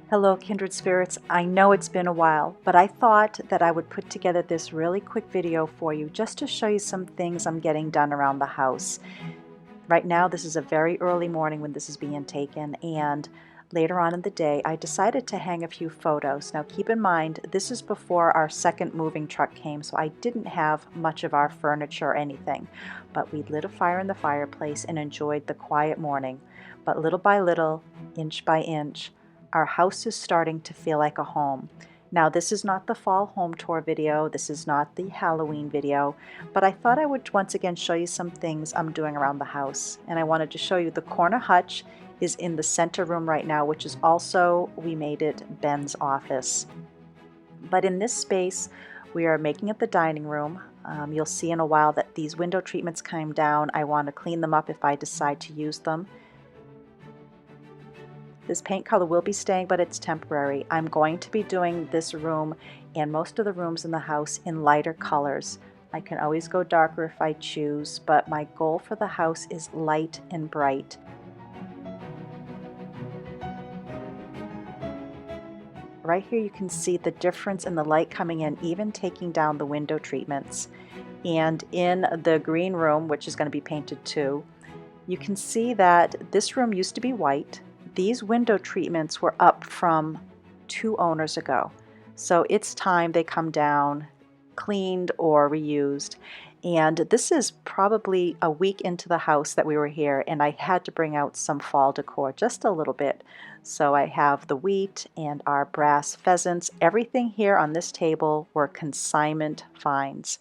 Hello, kindred spirits. I know it's been a while, but I thought that I would put together this really quick video for you just to show you some things I'm getting done around the house. Right now, this is a very early morning when this is being taken, and later on in the day, I decided to hang a few photos. Now, keep in mind, this is before our second moving truck came, so I didn't have much of our furniture or anything, but we lit a fire in the fireplace and enjoyed the quiet morning. But little by little, inch by inch, our house is starting to feel like a home. Now, this is not the fall home tour video, this is not the Halloween video, but I thought I would once again show you some things I'm doing around the house. And I wanted to show you the corner hutch is in the center room right now, which is also, we made it Ben's office. But in this space, we are making it the dining room. You'll see in a while that these window treatments came down. I want to clean them up if I decide to use them. This paint color will be staying, but it's temporary. I'm going to be doing this room and most of the rooms in the house in lighter colors. I can always go darker if I choose, but my goal for the house is light and bright. Right here you can see the difference in the light coming in, even taking down the window treatments. And in the green room, which is going to be painted too, you can see that this room used to be white. These window treatments were up from 2 owners ago. So it's time they come down, cleaned or reused. And this is probably a week into the house that we were here, and I had to bring out some fall decor just a little bit. So I have the wheat and our brass pheasants. Everything here on this table were consignment finds.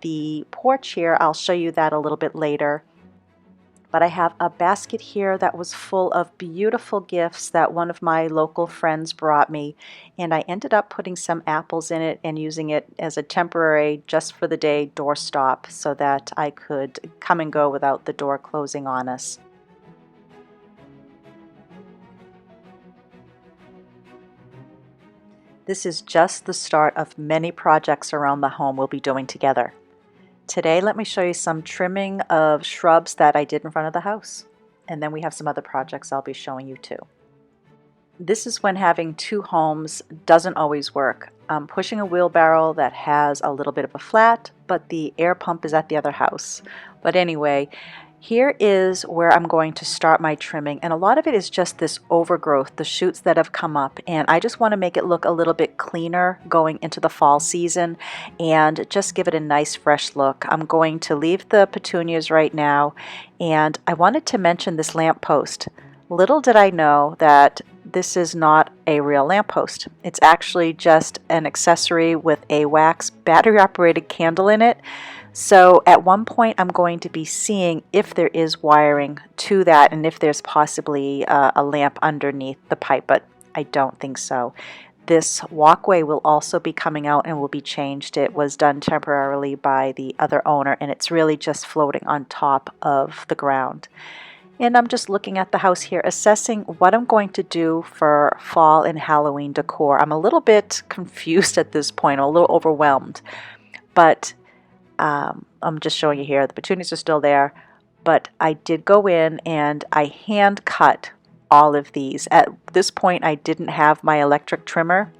The porch here, I'll show you that a little bit later. But I have a basket here that was full of beautiful gifts that one of my local friends brought me, and I ended up putting some apples in it and using it as a temporary, just for the day, doorstop so that I could come and go without the door closing on us. This is just the start of many projects around the home we'll be doing together. Today, let me show you some trimming of shrubs that I did in front of the house. And then we have some other projects I'll be showing you too. This is when having 2 homes doesn't always work. I'm pushing a wheelbarrow that has a little bit of a flat, but the air pump is at the other house. But anyway, here is where I'm going to start my trimming, and a lot of it is just this overgrowth, the shoots that have come up, and I just want to make it look a little bit cleaner going into the fall season and just give it a nice fresh look. I'm going to leave the petunias right now, and I wanted to mention this lamppost. Little did I know that this is not a real lamppost. It's actually just an accessory with a wax battery operated candle in it. So at one point I'm going to be seeing if there is wiring to that and if there's possibly a lamp underneath the pipe, but I don't think so. This walkway will also be coming out and will be changed. It was done temporarily by the other owner, and it's really just floating on top of the ground. And I'm just looking at the house here, assessing what I'm going to do for fall and Halloween decor. I'm a little bit confused at this point, a little overwhelmed, but I'm just showing you here. The petunias are still there, but I did go in and I hand cut all of these. At this point, I didn't have my electric trimmer.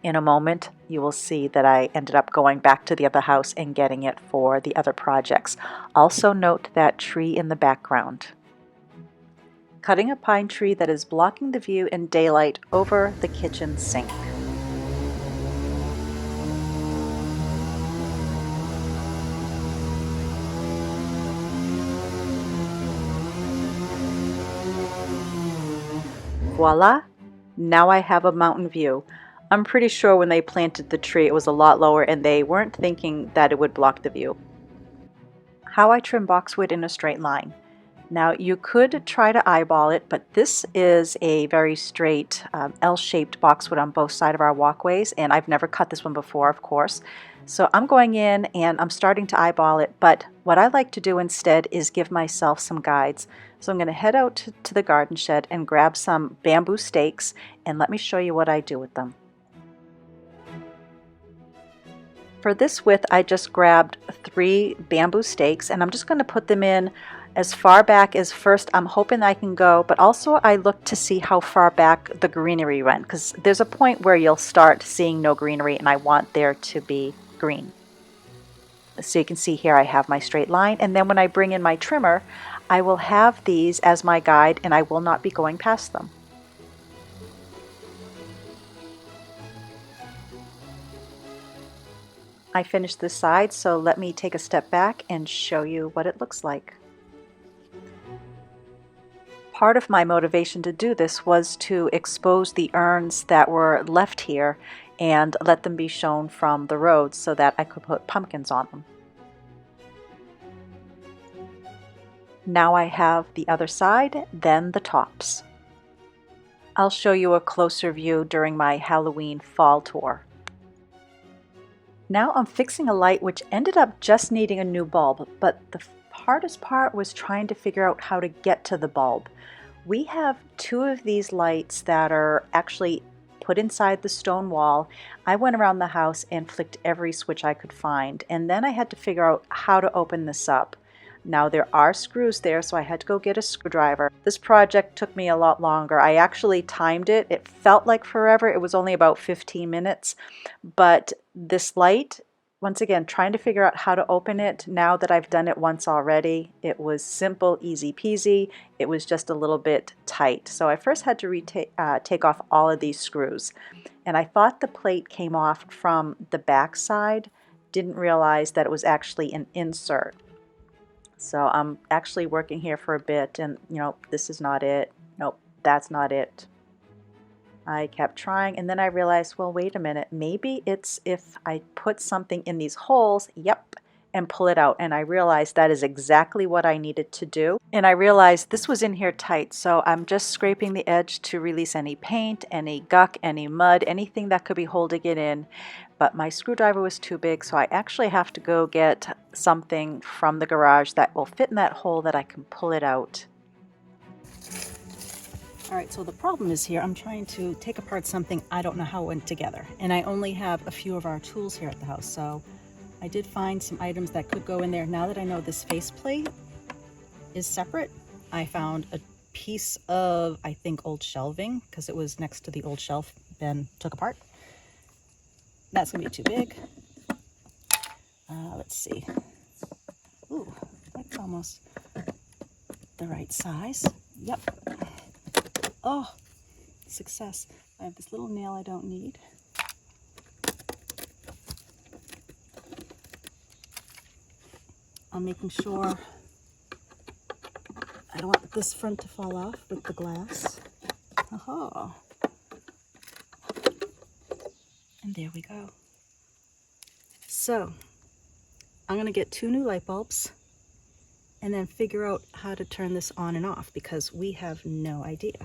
In a moment, you will see that I ended up going back to the other house and getting it for the other projects. Also note that tree in the background. Cutting a pine tree that is blocking the view in daylight over the kitchen sink. Voila! Now I have a mountain view. I'm pretty sure when they planted the tree it was a lot lower and they weren't thinking that it would block the view. How I trim boxwood in a straight line. Now you could try to eyeball it, but this is a very straight L-shaped boxwood on both sides of our walkways, and I've never cut this one before, of course. So I'm going in and I'm starting to eyeball it, but what I like to do instead is give myself some guides. So I'm going to head out to the garden shed and grab some bamboo stakes, and let me show you what I do with them. For this width, I just grabbed 3 bamboo stakes and I'm just going to put them in as far back as first I'm hoping I can go, but also I look to see how far back the greenery went, because there's a point where you'll start seeing no greenery and I want there to be green. So you can see here I have my straight line, and then when I bring in my trimmer, I will have these as my guide and I will not be going past them. I finished this side, so let me take a step back and show you what it looks like. Part of my motivation to do this was to expose the urns that were left here and let them be shown from the road so that I could put pumpkins on them. Now I have the other side, then the tops. I'll show you a closer view during my Halloween fall tour. Now I'm fixing a light which ended up just needing a new bulb, but the hardest part was trying to figure out how to get to the bulb. We have 2 of these lights that are actually put inside the stone wall. I went around the house and flicked every switch I could find, and then I had to figure out how to open this up. Now there are screws there, so I had to go get a screwdriver. This project took me a lot longer. I actually timed it. It felt like forever. It was only about 15 minutes, but this light, once again, trying to figure out how to open it now that I've done it once already. It was simple, easy peasy. It was just a little bit tight. So I first had to take off all of these screws. And I thought the plate came off from the back side. Didn't realize that it was actually an insert. So I'm actually working here for a bit and, this is not it. Nope, that's not it. I kept trying, and then I realized, well, wait a minute, maybe it's if I put something in these holes, yep, and pull it out. And I realized that is exactly what I needed to do. And I realized this was in here tight, so I'm just scraping the edge to release any paint, any guck, any mud, anything that could be holding it in. But my screwdriver was too big, so I actually have to go get something from the garage that will fit in that hole that I can pull it out. All right, so the problem is here, I'm trying to take apart something I don't know how it went together. And I only have a few of our tools here at the house, so I did find some items that could go in there. Now that I know this faceplate is separate, I found a piece of, I think, old shelving, because it was next to the old shelf Ben took apart. That's gonna be too big. Let's see. Ooh, that's almost the right size. Yep. Oh, success. I have this little nail I don't need. I'm making sure I don't want this front to fall off with the glass. Aha. And there we go. So I'm gonna get 2 new light bulbs and then figure out how to turn this on and off, because we have no idea.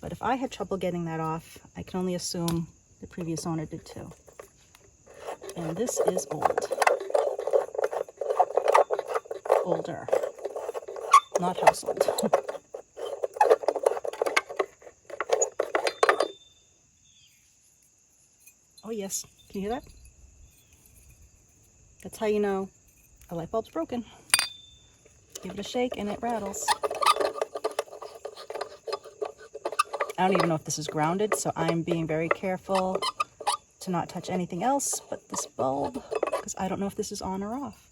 But if I had trouble getting that off, I can only assume the previous owner did too. And this is old. Older. Not household. Oh yes, can you hear that? That's how you know a light bulb's broken. Give it a shake and it rattles. I don't even know if this is grounded, so I'm being very careful to not touch anything else but this bulb, because I don't know if this is on or off.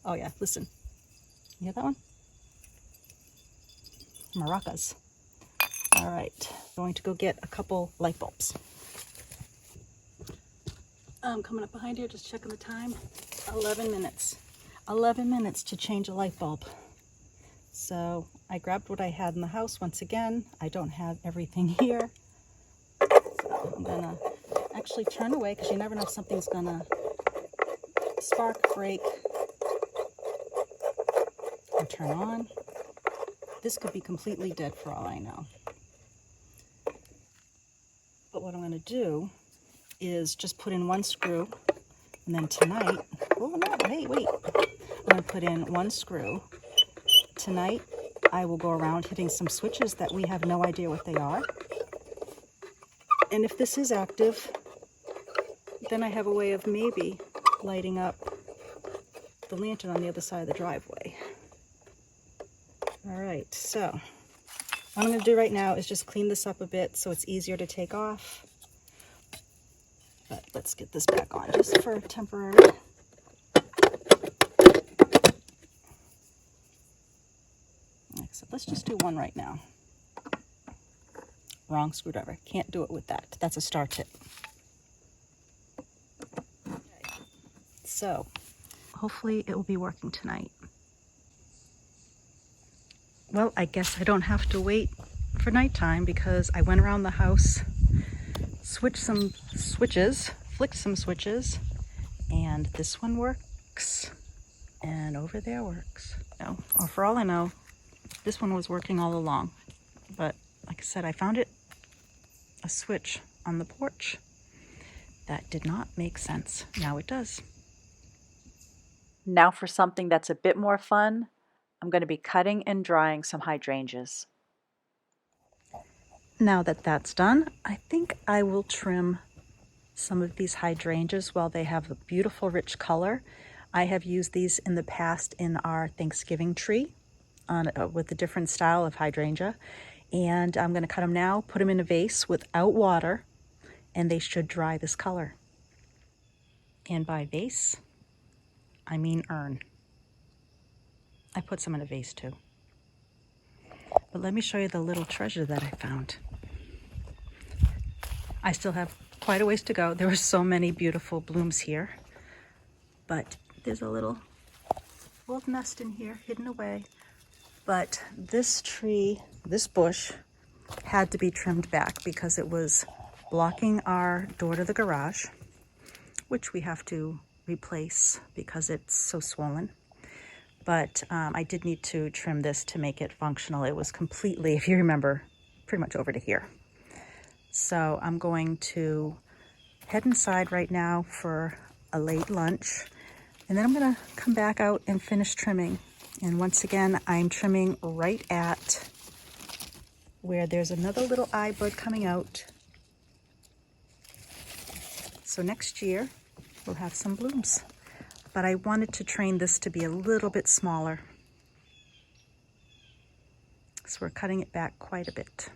Oh yeah, listen. You hear that one? Maracas. All right, going to go get a couple light bulbs. I'm coming up behind here, just checking the time. 11 minutes. 11 minutes to change a light bulb. So I grabbed what I had in the house once again. I don't have everything here. So I'm gonna actually turn away, because you never know if something's gonna spark, break, or turn on. This could be completely dead for all I know. But what I'm gonna do is just put in 1 screw, and then tonight, oh no, hey, wait. I'm gonna put in 1 screw. Tonight, I will go around hitting some switches that we have no idea what they are. And if this is active, then I have a way of maybe lighting up the lantern on the other side of the driveway. All right, so what I'm going to do right now is just clean this up a bit so it's easier to take off. But let's get this back on just for temporary. Like I said, let's just do one right now. Wrong screwdriver. Can't do it with that. That's a star tip. Okay. So hopefully it will be working tonight. Well, I guess I don't have to wait for nighttime because I went around the house, switched some switches, flicked some switches, and this one works, and over there works. No, or for all I know, this one was working all along. But like I said, I found a switch on the porch that did not make sense. Now it does. Now for something that's a bit more fun, I'm going to be cutting and drying some hydrangeas. Now that that's done, I think I will trim some of these hydrangeas while they have a beautiful rich color. I have used these in the past in our Thanksgiving tree with a different style of hydrangea. And I'm going to cut them now, put them in a vase without water, and they should dry this color. And by vase, I mean urn. I put some in a vase too. But let me show you the little treasure that I found. I still have quite a ways to go. There were so many beautiful blooms here, but there's a little nest in here hidden away. But this tree, this bush, had to be trimmed back because it was blocking our door to the garage, which we have to replace because it's so swollen. But I did need to trim this to make it functional. It was completely, if you remember, pretty much over to here. So I'm going to head inside right now for a late lunch, and then I'm going to come back out and finish trimming. And once again, I'm trimming right at where there's another little eye bud coming out. So next year we'll have some blooms. But I wanted to train this to be a little bit smaller. So we're cutting it back quite a bit.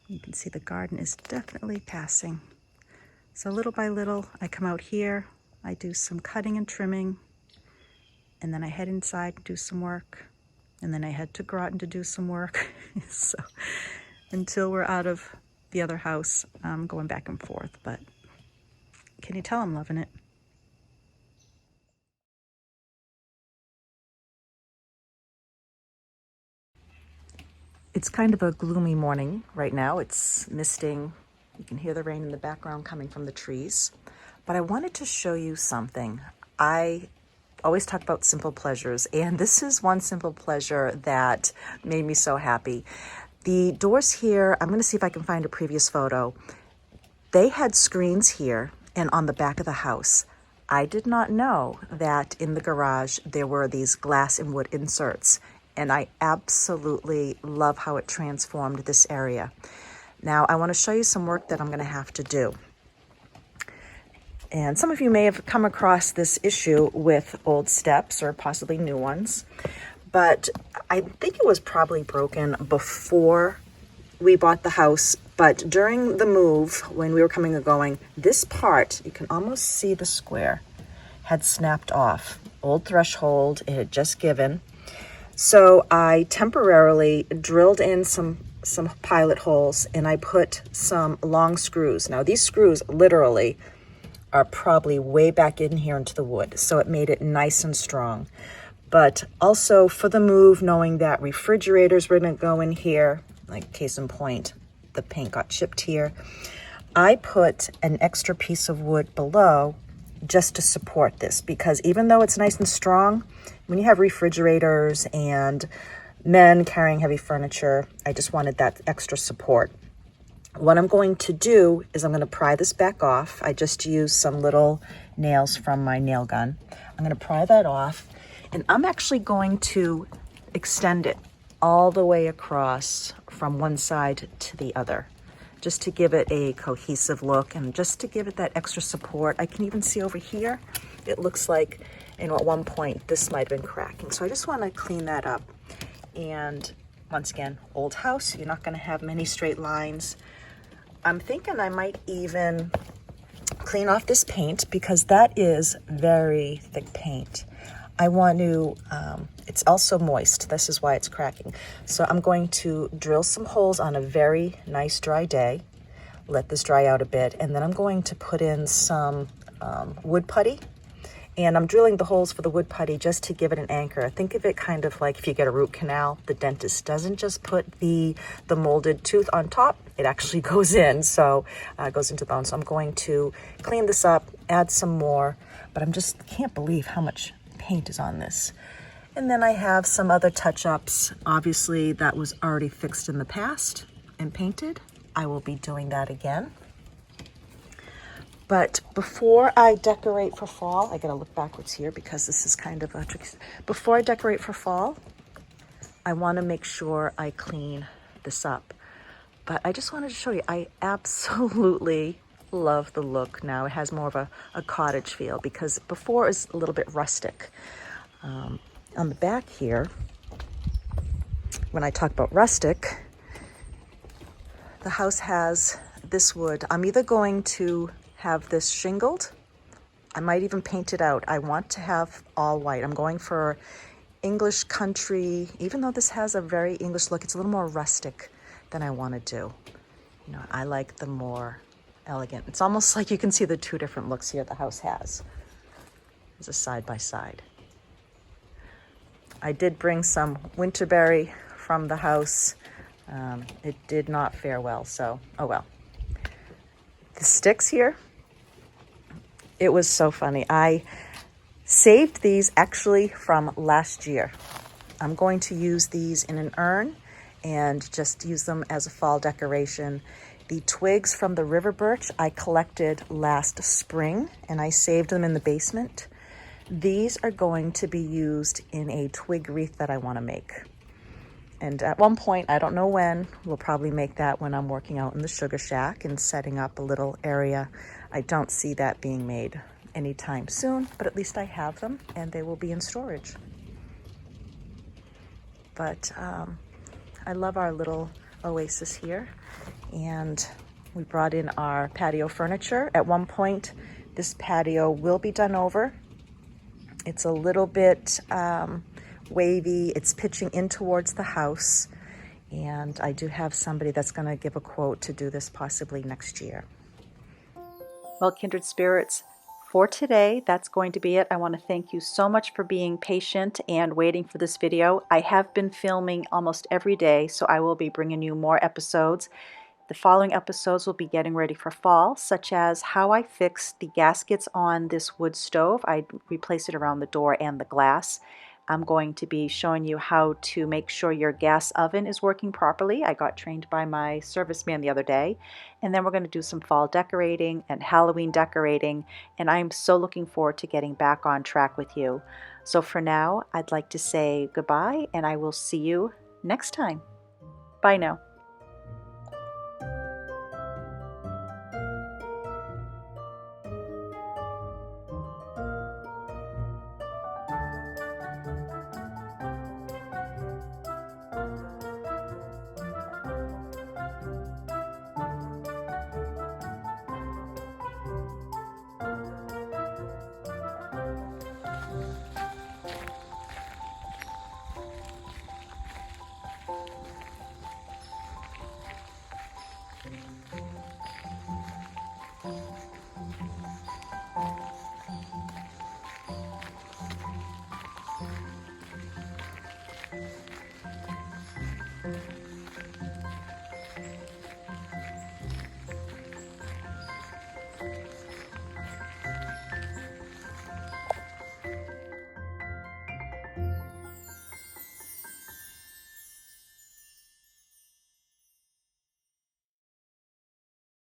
You can see the garden is definitely passing. So little by little, I come out here, I do some cutting and trimming, and then I head inside and do some work, and then I head to Groton to do some work. So until we're out of the other house, I'm going back and forth, but can you tell I'm loving it? It's kind of a gloomy morning right now. It's misting. You can hear the rain in the background coming from the trees. But I wanted to show you something. I always talk about simple pleasures, and this is one simple pleasure that made me so happy. The doors here, I'm going to see if I can find a previous photo. They had screens here and on the back of the house. I did not know that in the garage there were these glass and wood inserts, and I absolutely love how it transformed this area. Now I want to show you some work that I'm going to have to do. And some of you may have come across this issue with old steps or possibly new ones, but I think it was probably broken before we bought the house. But during the move, when we were coming and going, this part, you can almost see the square, had snapped off. Old threshold, it had just given. So I temporarily drilled in some pilot holes, and I put some long screws. Now these screws literally are probably way back in here into the wood, so it made it nice and strong. But also for the move, knowing that refrigerators were going to go in here, like case in point, the paint got chipped here, I put an extra piece of wood below just to support this, because even though it's nice and strong, when you have refrigerators and men carrying heavy furniture, I just wanted that extra support. What I'm going to do is I'm going to pry this back off. I just used some little nails from my nail gun. I'm going to pry that off, and I'm actually going to extend it all the way across from one side to the other. just to give it a cohesive look and just to give it that extra support. I can even see over here, it looks like, you know, at one point this might have been cracking. So I just want to clean that up. And once again, old house, you're not going to have many straight lines. I'm thinking I might even clean off this paint because that is very thick paint. I want to, it's also moist. This is why it's cracking. So I'm going to drill some holes on a very nice dry day, let this dry out a bit, and then I'm going to put in some wood putty. And I'm drilling the holes for the wood putty just to give it an anchor. Think of it kind of like if you get a root canal, the dentist doesn't just put the molded tooth on top, it actually goes in, so it goes into the bone. So I'm going to clean this up, add some more, but I'm just can't believe how much paint is on this. And then I have some other touch-ups. Obviously that was already fixed in the past and painted. I will be doing that again. But before I decorate for fall, I gotta look backwards here because this is kind of a tricky. Before I decorate for fall, I wanna make sure I clean this up. But I just wanted to show you, I absolutely love the look now. It has more of a cottage feel because before it was a little bit rustic. On the back here, when I talk about rustic, the house has this wood. I'm either going to have this shingled. I might even paint it out. I want to have all white. I'm going for English country, even though this has a very English look, it's a little more rustic than I want to do. You know, I like the more elegant. It's almost like you can see the two different looks here the house has. There's a side by side. I did bring some winterberry from the house. It did not fare well, so oh well. The sticks here, it was so funny. I saved these actually from last year. I'm going to use these in an urn and just use them as a fall decoration. The twigs from the river birch I collected last spring and I saved them in the basement. These are going to be used in a twig wreath that I want to make. And at one point, I don't know when, we'll probably make that when I'm working out in the sugar shack and setting up a little area. I don't see that being made anytime soon, but at least I have them and they will be in storage. But I love our little oasis here. And we brought in our patio furniture. At one point, this patio will be done over. It's a little bit wavy. It's pitching in towards the house. And I do have somebody that's going to give a quote to do this possibly next year. Well, kindred spirits, for today, that's going to be it. I want to thank you so much for being patient and waiting for this video. I have been filming almost every day, so I will be bringing you more episodes. The following episodes will be getting ready for fall, such as how I fixed the gaskets on this wood stove. I replaced it around the door and the glass. I'm going to be showing you how to make sure your gas oven is working properly. I got trained by my serviceman the other day. And then we're going to do some fall decorating and Halloween decorating. And I'm so looking forward to getting back on track with you. So for now, I'd like to say goodbye and I will see you next time. Bye now.